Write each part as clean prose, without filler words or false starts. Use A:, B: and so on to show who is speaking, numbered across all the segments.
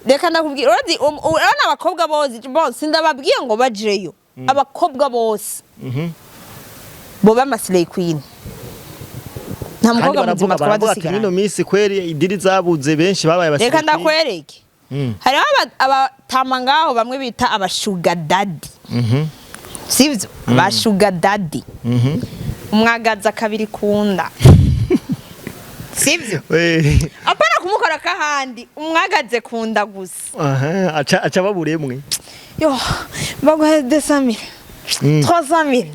A: reka ndakubwira urabona abakobwa bose ndababwiye ngo bajeyo abakobwa bose bo bamaslay queen nta mukobwa muzima twaba dusigara
B: ino Misi kweri idiri zabuze benshi babaye abasirikare
A: reka ndakwereke hari abatama ngaho bamwe bita abashuga daddy sivyo abashuga daddy umwagaza kabiri kunda sivyo apana kumukora kahandi umwagaze kunda gusa
B: aca baburemwe
A: yo baguhe 200,000 300,000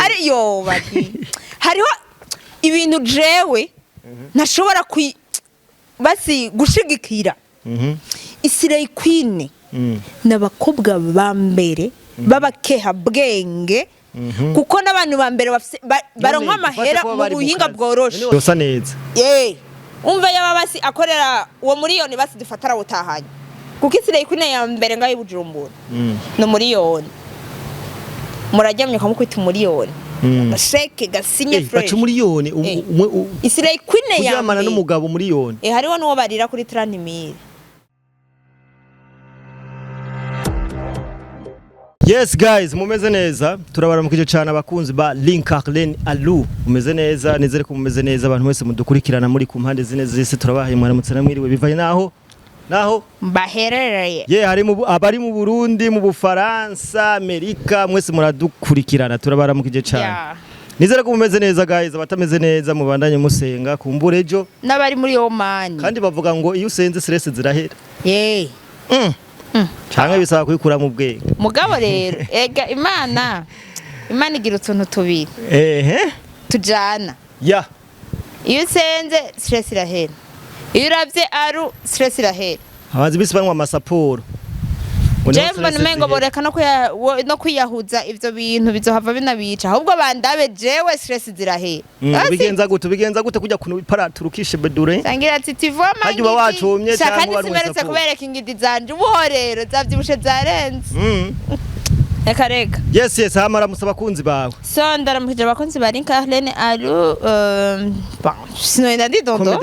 A: ari yo bati hariho ibintu jewe ntashobora basi gushigikira Slay Queen n'abakobwa ba mbere babakeha bwenge kuko n'abantu ba mbere baronka amahera mu buhinga bworoshe
B: yosa neza
A: umva yaba basi akorera uwo miliyoni basi dufatara utahanye kuko Slay Queen ya mbere ngaho ibujumbura no miliyoni murajyamye kamukwita miliyoni Sheke gasinye fresh
B: bacu miliyoni
A: Slay Queen ya
B: kujamana n'umugabo miliyoni
A: hariho nuwo barira kuri 30,000.
B: Yes guys, mumeze neza. Turabaramukije cyane abakunzi ba Lynca Arlene Alu. Mumeze neza, nizere ko mumeze neza abantu mwese mudukurikirana muri ku mpande zine zise turabahaye mwaramutse namwiriwe bivaye naho
A: baherereye.
B: Hari abari mu Burundi, mu Bufaransa, Amerika, mwese muradukurikirana turabaramukije cyane. Nizere ko mumeze neza guys, abatameze neza mubandanye musenga kumbure ejo
A: n'abari muri Oman.
B: Kandi bavuga ngo iyo usenze stress zirahera. Canke bisaba kwikura mu bwenge.
A: Mugabo rero ega Imana igira utuntu tubiri. Tujana. Iyo usenze stress irahera. Iyo uravye aru stress irahera.
B: Abazi bisibanwa amasaporo.
A: Jemba numengo boreka no kwiyahuza ivyo bintu bizohava binabica ahubwo bandabe jewe stress zirahera.
B: Bigenza gute kujya kuno iparaturukishe bedure.
A: Sangira ati tivoma ngidi.
B: Hajya wacumye cyangwa
A: kandi simeretse kubereka ingidi zanje ubuhorero zavyibushe zarenze. Reka.
B: Yes hamara musaba kunzi bawe.
A: So ndaramukije abakunzi ba Lynca Arlene Alu sino ndandi dondo.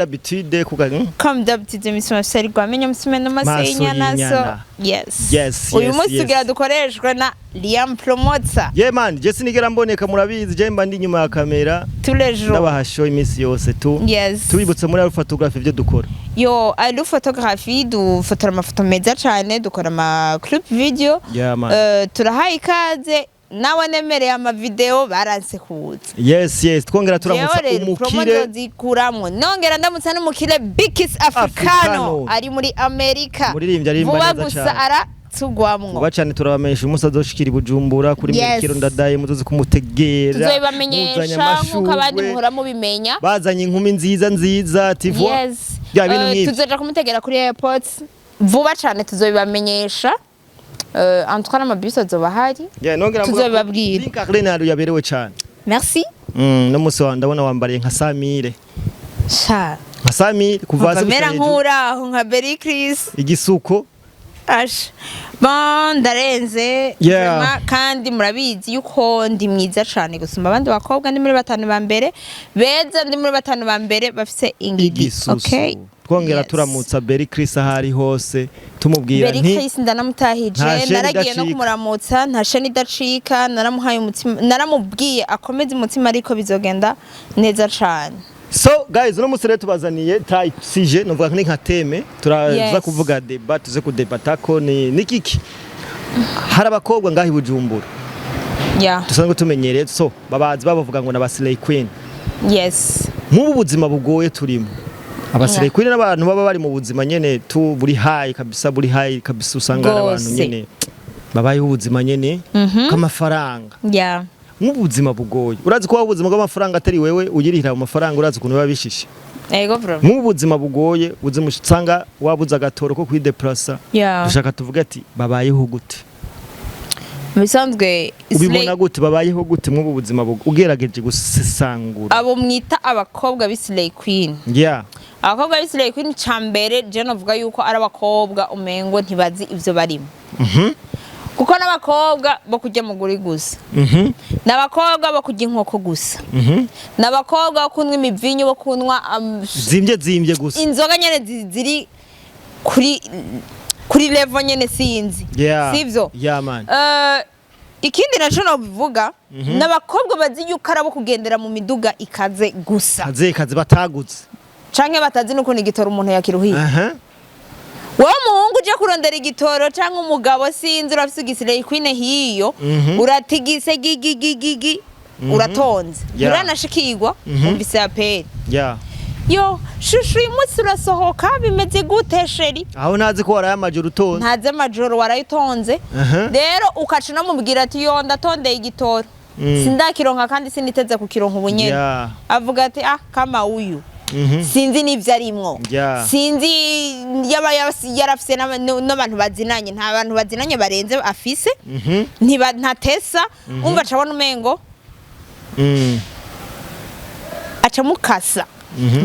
A: Comme d'habitude mission seri kwa menyo msimeno masenya naso. Yes. Uyu munsi tugira dukoreshwe na Liam Promoter.
B: Man, je sinigera mboneka murabizi je mba ndi nyuma ya kamera.
A: Tous les jours.
B: Ndabahasho imisi yose tu.
A: Yes.
B: Tubibutse muri photography byo dukora.
A: Alu photography dufotora amafoto meza cyane dukora ama clip video. Turahaye ikaze nawe nemereye ama video baranse kuza.
B: Yes twongera turamutsa umukire
A: zikuramwe nongera ndamutsa n'umukire Bikis Africano ari muri Amerika.
B: Muririmbye ari imba neza cyane.
A: Tugwamwo
B: bacane turabamenyesha umusa azoshikira Bujumbura kuri Mikiro ndadaye muzozi kumutegera
A: tuzobamenyesha nkuko abandi muhora mubimenya
B: bazanye inkumi nziza tivwa ya bintu nk'ibyo
A: tuzoja kumutegera kuri airport vuba cyane tuzobamenyesha antwara amabisi azobahari tuzobabwira
B: Lynca Arlene Alu yaberewe cyane
A: merci
B: no musi ndabona wambariye nka Samire
A: nka
B: Samire kuvaza
A: mera nkuraho nka Berry Chris
B: igisuko
A: ndarenze kandi murabizi yuko ndi mwiza cyane gusumba abandi bakobwa ndi muri 5 ba mbere beza ndi muri 5 ba mbere bafise ingidi
B: twongera turamutsa Berry Chris ahari hose tumubwira
A: nti Berry Chris ndanamutahije naragiye no kumuramutsa ntashe nidacika naramuhaye umutima naramubwiye akomeze umutima ariko bizogenda neza cyane.
B: So guys uno musere tubazaniye type CJ novuga nka teme turaza kuvuga debat tuze ku debatako ni kiki hari abakobwa ngahi Bujumbura dusanzwe tumenyereye so babazi bavuga ngo na Slay Queen mu buzima bugoye turimo Slay Queen n'abantu baba bari mu buzima nyene tu buri high kabisa usanga abantu nyene babaye ubuzima nyene kamafaranga nk'ubuzima bugoye urazi ko ubuzima bw'amafaranga atari wewe ugirira amafaranga urazi ukuntu biba bishishe nk'ubuzima bugoye ubuzima usanga wabuza agatoro ko kwideplasa dushaka tuvuga ati babayeho gute
A: bisanzwe
B: ubibona gute babayeho gute mu buzima ugerageje gusesangura
A: abo mwita abakobwa Slay Queen abakobwa Slay Queen cyambere je novuga yuko ari abakobwa umengo ntibazi ivyo barimo kuko n'abakobwa bo kujya muguri gusa n'abakobwa bo kujya inkoko gusa n'abakobwa bo kunwa imivinyo bo kunwa
B: zimbye gusa
A: inzoga nyene ziri kuri kuri level nyene sinzi sivyo
B: man
A: ikindi naco no bivuga n'abakobwa bazi yuko arabo kugendera mu miduga ikaze gusa
B: kaze batagutse
A: canke batazi nuko ni gitoro umuntu yakiruhiye wowe muhungu uje kurondera igitoro canke umugabo sinzi urafise igisireye kwine hiyo uratigise gigi uratonze uranashikirwa umvise apeli yo shushu imutsi urasohoka bimeze gute sheri
B: aho ntazi ko waraye amajoro utonze
A: ntaze amajoro warayitonze rero ukaca namubwira ati yo ndatondeye igitoro sindakironka kandi siniteze kukironka ubunyene avuga ati kama uyu sinzi n'ivyo arimwo sinzi yaba yarafise n'abantu bazinanye nta bantu bazinanye barenze afise ntatesa umva acabona umengo aca mukasa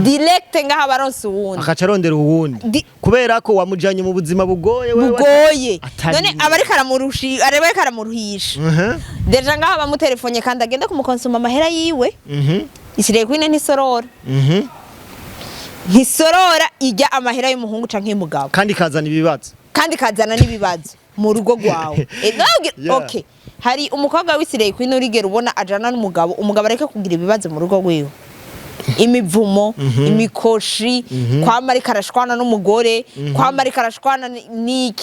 A: direct ngaha baronse uwundi
B: akaca arondera uwundi kubera ko wamujanye mu buzima bugoye
A: none abariko aramuruhisha deja ngaha bamutelefone kandi agenda kumukonsoma amahera yiwe isireye kwine ntisorora ijya amahera y'umuhungu canke y'umugabo
B: kandi kazana
A: n'ibibazo mu rugo rwawe okay hari umukobwa w'isireye kwine urigera ubona ajana n'umugabo areke kugira ibibazo mu rugo rwiwe imivumo imikoshi kwamara karashwana n'umugore kwamara karashwana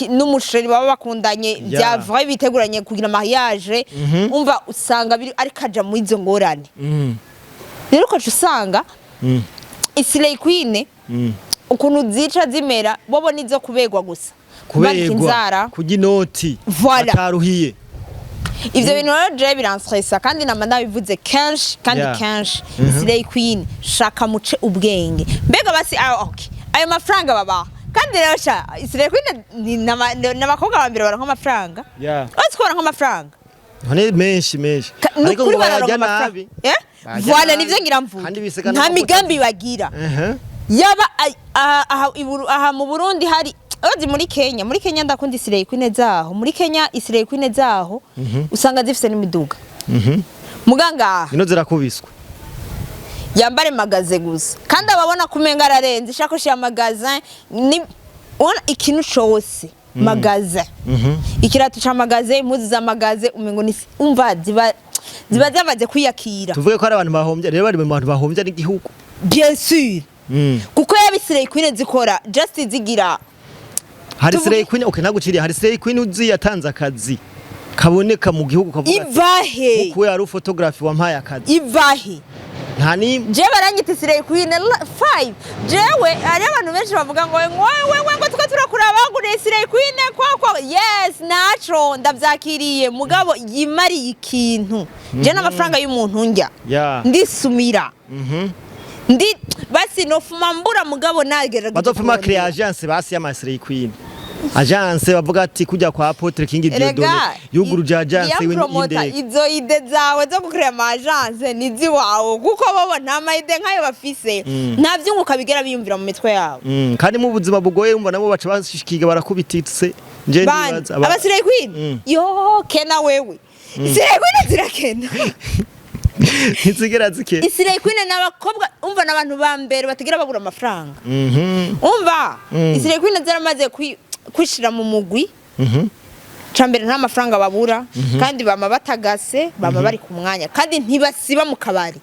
A: n'umusheri baba bakundanye byava biteguranye kugira mariage umva usanga biri ari kaja mu izo ngorane rero ko usanga isireye kwine ukuntu zica zimera bobo nizo kubegwa gusa
B: kubegwa kuginoti ataruhiye
A: ivyo bintu rero je biranstressa kandi namanda bivuze kenshi isireye kwine shaka muce ubwenge mbega basi okay ayo mafaranga baba kandi rero sha isireye kwine n'abakobwa bambere baronka amafaranga bazikora nk'amafaranga
B: hone menshi
A: ariko ngo barajya nabi voilà nivyo ngira mvuga nta migambi bagira yaba aha mu Burundi hari ozi muri Kenya ndakunda isireye kwine zaho muri Kenya isireye kwine zaho usanga zifise n'imiduga muganga
B: ino zirakubiswa
A: yambare magaze gusa kandi ababona kumenga ararenze ishakoshi ya magazin ni ona ikintu cyose magaze ikiratu cha magaze impuzu za magaze umengo ni umva ziba zamaze kwiyakira
B: tuvuge ko ari abantu bahombye rero bari mu bantu bahombye n'igihugu
A: bien sûr kuko yabisireye kwine zikora just zigira
B: hari isireye kwine okay naguciriye hari isireye kwine uzi yatanze akazi kaboneka mu gihugu kavuga
A: ivahe
B: kuko yari photography wampaye akazi
A: ivahe
B: ntani
A: je baranyita isireye kwine 5 jewe ari abantu benshi bavuga ngo wewe ngo tuko turakuraba ngure isireye kwine kwa yes natural ndavyakiriye mugabo yimari ikintu je n'amafaranga y'umuntu njya ndisumira ndi basi nofuma mbura mugabo nagerageza
B: badofuma créer agence basi ya isireye kwine agence bavuga ati kujya kwa Apotre King Diodone yuguruje agence
A: y'indege izo ide zawe zo gukrema ama agence nizi wawo kuko babo nta maide nkayo bafise nta vyunguka bigera biyumvira mu mitwe yawo
B: kandi mu buzima bugoye umva nabo baca bashikiga barakubititse nje ndibaza
A: abasireye kwine yo kena wewe isireye kwine zirakena
B: Nizigera zike
A: isireye kwine n'abakobwa umva n'abantu bambere bategera babura amafaranga umva isireye kwine zaramaze kwishira mu mugwi cambere nta mafaranga babura kandi bama batagase bama bari ku mwanya kandi ntibasiba mu kabari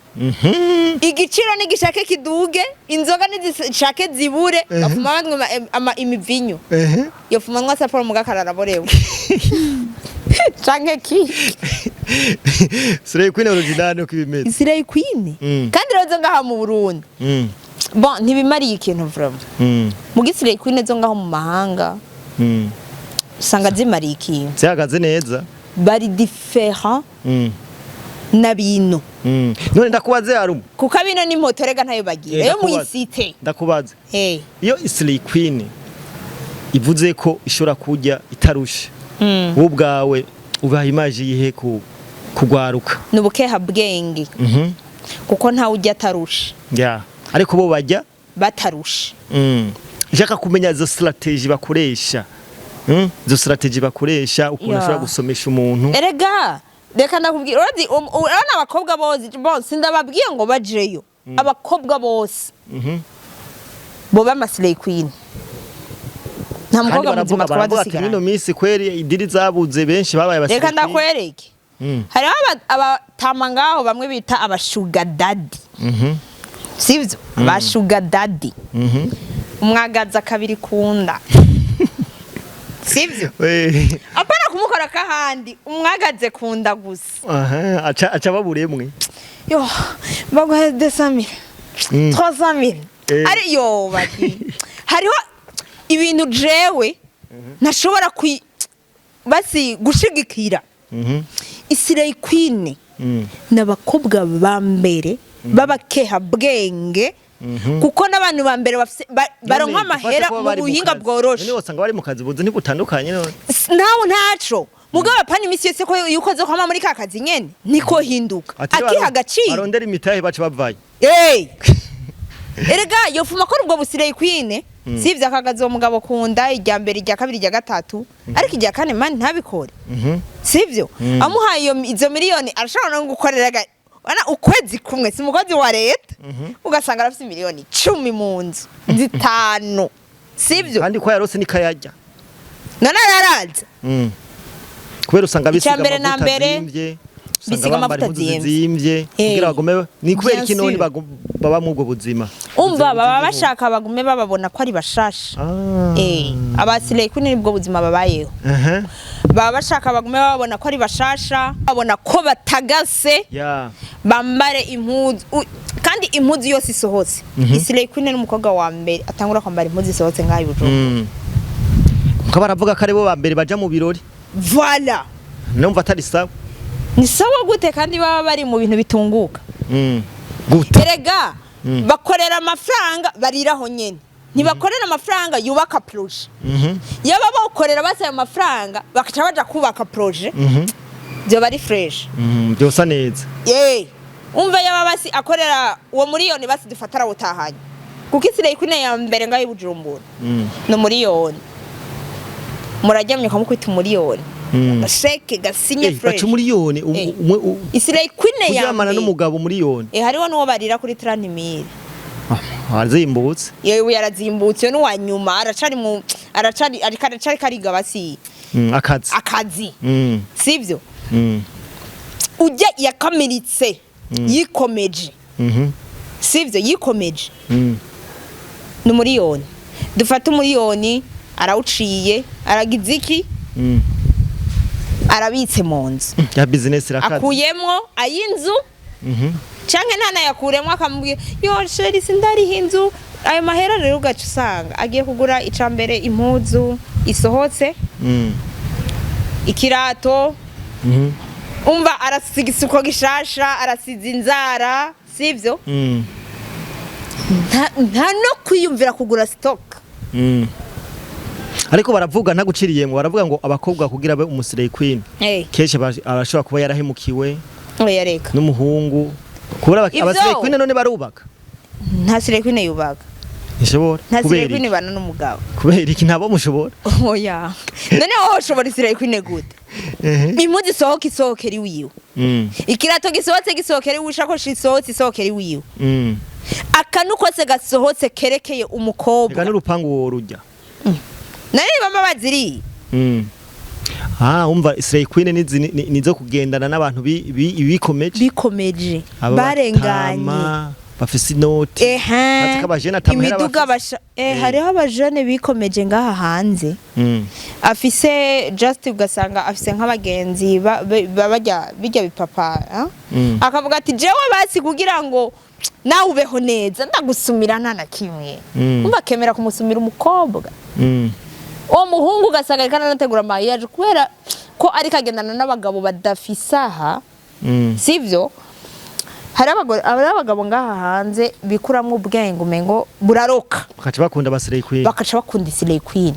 A: igiciro n'igishake kiduge inzoga n'izishake zibure bafuma bandwe imivinyo yofuma nwa saporo mugakarara borewe canke ki
B: isireye kwine original uko bimeze
A: isireye kwine kandi rero ngaha mu Burundi bon ntibimariye ikintu vraiment mu gisireye kwine zo ngaho mu mahanga usanga zimariye ikintu
B: zihagaze neza
A: bari different na bino
B: none ndakubaze harumu
A: kuko bino ni moto rega ntayo bagira yo muyisite
B: ndakubaze iyo isireye kwine ivuze ko ishobora kujya itarusha wowe ubwawe ubaha image yihe kugwaruka
A: nubukeha bwenge kuko nta ujya atarusha
B: ariko bo bajya
A: batarusha
B: Jaka kumenya zo strategy bakoresha zo strategy bakoresha ukuntu ashobora gusomesha umuntu
A: erega reka ndakubwira urabona abakobwa bose ndababwiye ngo bajeyo abakobwa bose bo bamasireye kwine nta mukobwa muzima twaba dusigaranye
B: ino Misi kweri idiri zabuze benshi babaye
A: abasirikwi reka ndakwereke hari abatama ngaho bamwe bita abashuga daddy sivyo abashuga daddy umwagaza kabiri kunda sivyo apana kumukora kahandi umwagaze kunda gusa
B: aca baburemwe
A: yo baguhe 200,000 300,000 ari yo bati hariho ibintu jewe ntashobora basi gushigikira Isirayeli n'abakobwa ba mbere babakeha bwenge kuko n'abantu ba mbere baronka amahera mu buhinga bworoshe
B: niwe usanga bari mu kazi buze ntibutandukanye
A: nawe ntaco mugabo apana imisi yose ko yukoze kwama muri kakazi nyene niko hinduka akiha agaciro
B: arondera imitahe baca bavaye
A: erega yofuma ko ubwo Isirayeli sivyo akagaza umugabo kunda ijya mbere ijya kabiri ijya gatatu ariko ijya kane man ntabikore sivyo amuhaye izo miliyoni arashobora no gukorera wana ukwezi kumwe si mukozi wa leta ugasanga arafite miliyoni 10 mu nzu zitanu sivyo
B: kandi ko yarose nikayajya
A: none yaraza
B: kubera usanga
A: bisiga amavuta
B: zimvye kugira bagume ni kubera ikinoni baba mu ubwo buzima
A: umva baba bashaka bagume bababona ko ari bashasha abasirayeli nibwo buzima babayeho baba bashaka bagume babona ko ari bashasha babona ko batagase bambare impuzu kandi impuzu yose isohotse Isirayeli n'umukobwa wa mbere atangura kwambara impuzu isohotse ngaho ibujumbura
B: ko baravuga ko aribo ba mbere baja mu birori
A: voilà
B: numva atari sawa
A: ni sawa gute kandi baba bari mu bintu bitunguka
B: gute
A: erega bakorera amafaranga bariraho nyene ntibakorera amafaranga yubaka projet yaba bakorera basa amafaranga bakaca baja kubaka projet byo bari fresh
B: byosa neza
A: umva yaba basi akorera uwo miliyoni basi dufatara utahanye kuko Isirayeli ya mbere ngaho ibujumbura no miliyoni murajyamye kamukwita miliyoni Sheke gasinye fresh
B: bacu miliyoni
A: Isirayeli ya
B: kujamana n'umugabo miliyoni
A: hariho nuwo barira kuri 30,000
B: arazimbutse
A: yewe yarazimbutse no wanyuma aracari kariga basi akazi sivyo ujya yakamiritse yikomeje sivyo yikomeje no miliyoni dufata miliyoni arawuciye aragize iki arabitse mu nzu
B: ya business irakaze
A: akuyemwo ayinzu canke ntana yakuremwo akamubwira yo sheri sindari hinzu ayo mahera rero ugaca usanga agiye kugura icambere impuzu isohotse ikirato umva arasiga isuko gishasha arasiza inzara sivyo nta no kwiyumvira kugura stock
B: ariko baravuga ntaguciriyemwe baravuga ngo abakobwa kugira be Isirayeli keshe arashobora kuba yarahemukiwe
A: yareka
B: n'umuhungu kubura Isirayeli none barubaka
A: nta Isirayeli yubaka
B: ishobora
A: nta Isirayeli bana n'umugabo
B: kubera iki ntabo mushobora
A: oya none wowe ushobora Isirayeli gute impuzu isohokera iwiwe ikirato gisohokera iwiwe ishakoshi isohokera iwiwe akanu kose gasohotse kerekeye umukobwa
B: ega n'urupangu wo rujya
A: nari bama baziri
B: umva Isirayeli nizo kugendana n'abantu bikomeje
A: barenganye
B: bafise inoti
A: kabajene atamahera imiduga hariho abajene bikomeje ngaha hanze afise just ugasanga afise nk'abagenzi babajya bijya bipapa akavuga ati jewe basi kugira ngo nawe ubeho neza ndagusumira nta kimwe umva kemera kumusumira umukobwa uwo muhungu ugasanga kandi anategura mariage kubera ko ari kagendana n'abagabo badafisaha sivyo hari abagabo ngaha hanze bikuramwe ubwenge umengo buraroka
B: bakaca bakunda Isirayeli
A: bakaca bakunda Isirayeli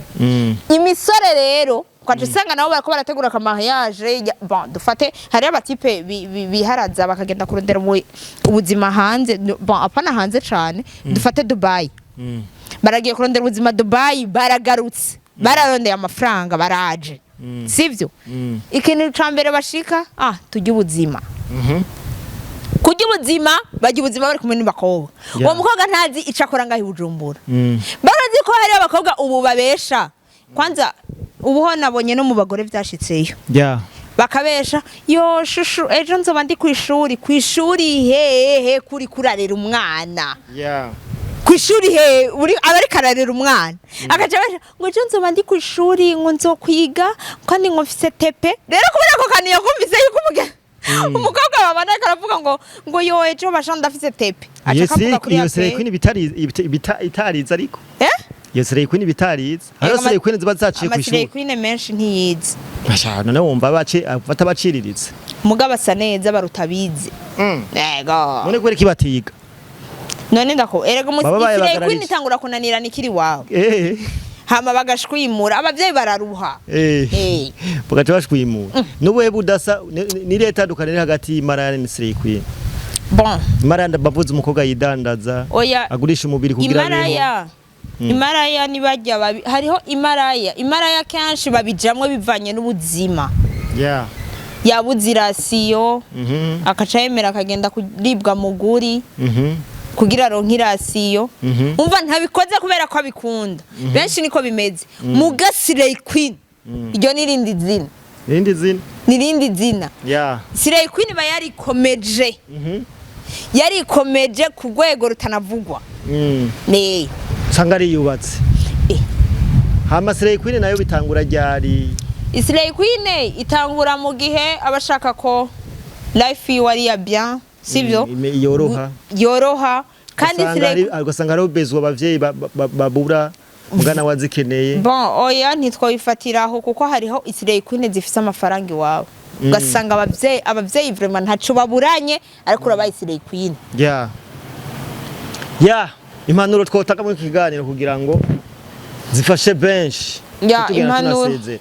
A: imisore rero kwaje usanga nabo barako barategura mariage bon dufate hari abatipe biharaza bakagenda kurondera ubuzima hanze bon apana hanze cyane dufate Dubai baragiye kurondera ubuzima Dubai baragarutse bararondeye amafaranga baraje sivyo ikintu cambere bashika tujye ubuzima kujya ubuzima bajya ubuzima bari kumwe n'abakobwa uwo mukobwa ntazi icakora ngaho ibujumbura barazi ko hari abakobwa ubu babesha kwanza ubuho nabonye no mu bagore vyashitseyo bakabesha yo shushu ejo nzoba ndi kwishuri hehe kuri kurarera umwana kwishuri he uri abari kararera umwana akaca basha ngo ejo nzoba ndi kwishuri ngo nzokwiga kandi ngo mfise tepe rero kubera ko kaniye kumvise yuko umukobwa babana karavuga ngo yo ejo basha ndafise tepe
B: acha kavuga kuri iyo Slay Queen bitariza ariko iyo Slay Queen bitariza haro Slay Queen ziba zaciye kwishuri
A: Slay Queen menshi ntiyize
B: basha none wumva batabaciriritse
A: mugabo asa neza barutabizi yego
B: none kwere kibatiga
A: none ndako erega Slay Queen itangura kunanira nikiri wawe hama bagashwimura abavyeyi bararuha
B: bagaca bashwimura nubuhe budasa ni leta dukanira hagati Marayane na Slay Queen
A: bon
B: Marayane bavuze umukobwa yidandaza agurisha umubiri kugira Imaraya nibajya hariho Imaraya kanshi babijamwe bivanye n'ubuzima yabuzirasiyo akaca yemera akagenda kuribwa muguri kugira ronkirasiyo umva ntabikoze kubera ko abikunda benshi niko bimeze muga Slay Queen iryo nirindi zina Slay Queen yarikomeje ku rwego rutanavugwa sangari yubatse hama Slay Queen nayo bitangura ryari
A: Slay Queen itangura mu gihe abashaka life yiwe ya bien sivyo yoroha kandi
B: ugasanga ari bezwa abavyeyi babura mugana wazikeneye
A: bon oya ntitwabifatiraho kuko hariho Slay Queen zifise amafaranga iwawe ugasanga abavyeyi vraiment ntaco baburanye ariko urabaye Slay Queen
B: impanuro twotaka mu kiganiro kugira ngo zifashe benshi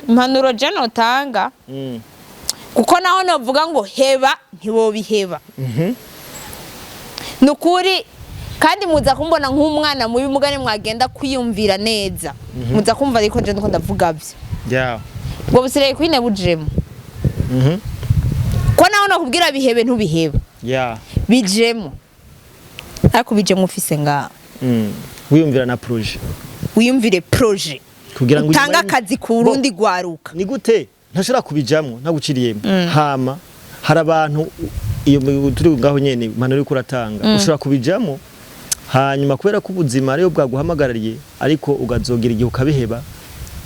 A: impanuro je notanga kuko naho novuga ngo heba ntibobiheba nukuri kandi muza kumbona nk'umwana mubi mugane mwagenda kwiyumvira neza muza kumva ariko je ndiko ndavuga byo ngo Slay Queen bujemo ko naho nakubwira bihebe ntubiheba bijemo ariko bijemo ufise nga
B: wiyumvira na projet
A: wiyumvire projet
B: kugira ngo
A: utanga akazi ku Burundi gwaruka
B: ni gute ntashobora kubijamwo ntaguciriyemo hama hari abantu iyo turi ngaho nyene impanuro uri kuratanga ushobora kubijamwo hanyuma kubera ko ubuzima ariyo bwaguhamagarariye ariko ugazogira igihe ukabiheba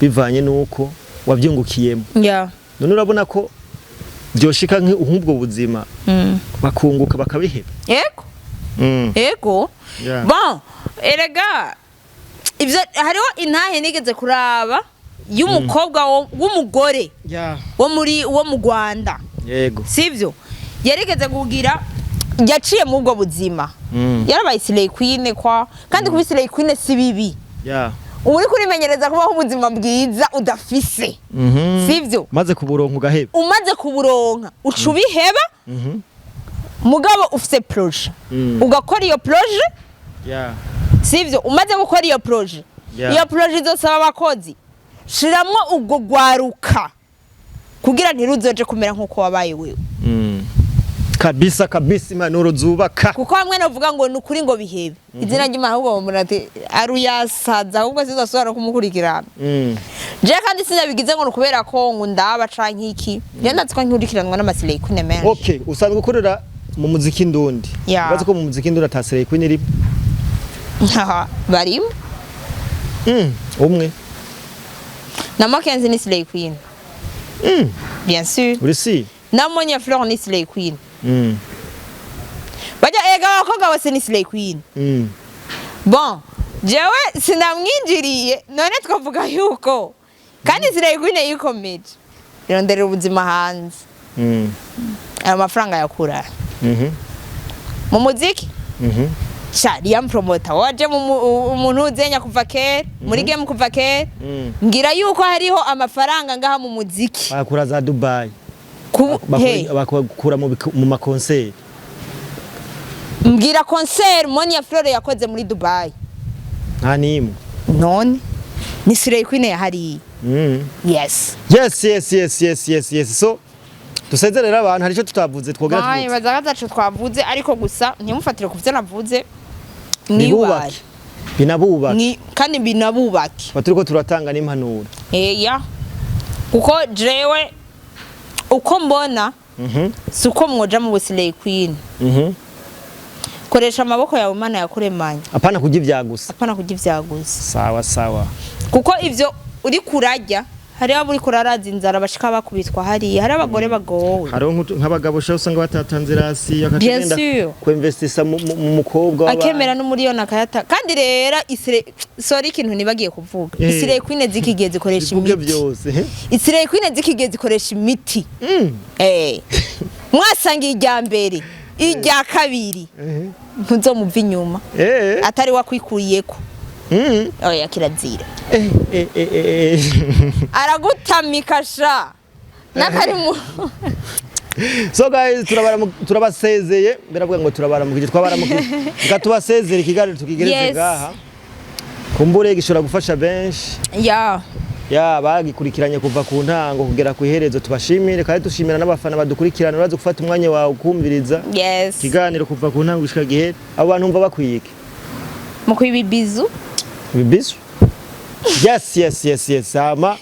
B: bivanye nuko wabyungukiyemo none urabona ko byoshika nk'ubwo buzima bakunguka bakabiheba
A: ego bon erega ivyo hariho intahe nigeze kuraba y'umukobwa w'umugore wo mu Rwanda sivyo yarigeze kugira yaciye mu bwo buzima yarabaye Slay Queen kandi kuba Slay Queen si bibi uri kurimenyereza kubaho ubuzima bwiza udafise sivyo
B: maze kuburonka ugaheba
A: umaze kuburonka ucubiheba mugabo ufise projet ugakora iyo projet sivyo umaze gukora iyo projet iyo projet izosaba abakozi shiramwo ubwo gwaruka kugira ntiruzoje kumera nkuko wabaye wewe
B: kabisa impanuro zubaka
A: kuko hamwe novuga ngo nukuri ngo bihebe izina ry'Imana ahubwo murate aruyasaza ahubwo sizosubira kumukurikirana je kandi sinabigize ngo nukubera ko ngo ndaba canke iki je ndatswa nkurikiranwa n'Slay Queen menshi
B: usanzwe gukorera mu muziki ndundi bazi ko mu muziki ndundi ata Slay Queen iri
A: barimo
B: umwe
A: na Makenzi ni Slay Queen bien sûr
B: urisi
A: na Monya Fleur ni Slay Queen baja ega Abakobwa bose ni Slay Queen bon jewe sinamwinjiriye none twavuga yuko kandi Slay Queen yikomeje irondera ubuzima hanze amafaranga yakura mu muziki shari yampromota waje umuntu uzenya kuva kera muri game kuva kera ngira yuko hariho amafaranga ngaha mu muziki
B: bakura za Dubai bakura mu makonseri
A: mbwira concert Monya Fleur yakoze muri Dubai
B: nta nimwe
A: none ni Slay Queen yahari yes
B: so dusezerera abantu hari ico tutavuze twogera
A: tuvuze baza gatatu twavuze ariko gusa ntimufatire kuvyo navuze niyubake
B: binabubake
A: kandi binabubake
B: baturiko turatanga n'impanuro
A: ya kuko jewe uko mbona suko mwoja mu Slay Queen koresha amaboko yawe Imana yakuremanye
B: apana kujya ivyagusa
A: sawa kuko ivyo uri kurajya hari abo uri kuraraza inzara bashika bakubitwa hari abagore bagowe
B: hari nk'abagabo sho usanga batatanze rasi akagenda kwinvestisa mu mukobwa
A: akemera n'umuriyoni akayata kandi rera sorry ikintu nibagiye kuvuga Slay Queen zikigeze zikoresha imiti Slay Queen zikigeze zikoresha imiti mwasangiye ijya mbere ijya kabiri ntuzomuva inyuma atari wakwikuyeko oya kirazira aragutamika sha nakari mu
B: so guys turabasezeye beravuga ngo turabaramukije twabaramukije gatubasezere ikiganiro tukigereze ngaha kumbure gishobora gufasha benshi bagikurikiranye kuva ku ntango kugera ku iherezo tubashimire kandi dushimira n'abafana badukurikirana uraza gufata umwanya wawe ukumviriza ikiganiro kuva ku ntango gushika gihe abo bantu umva bakwiyike
A: mu kwibibizu
B: yes ama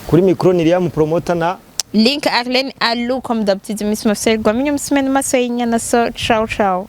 B: kuri micro niriya mu promoter na
A: Lynca Arlene Alu comme d'habitude Misi mafsel gwa minyo msimeni maso yinya na so ciao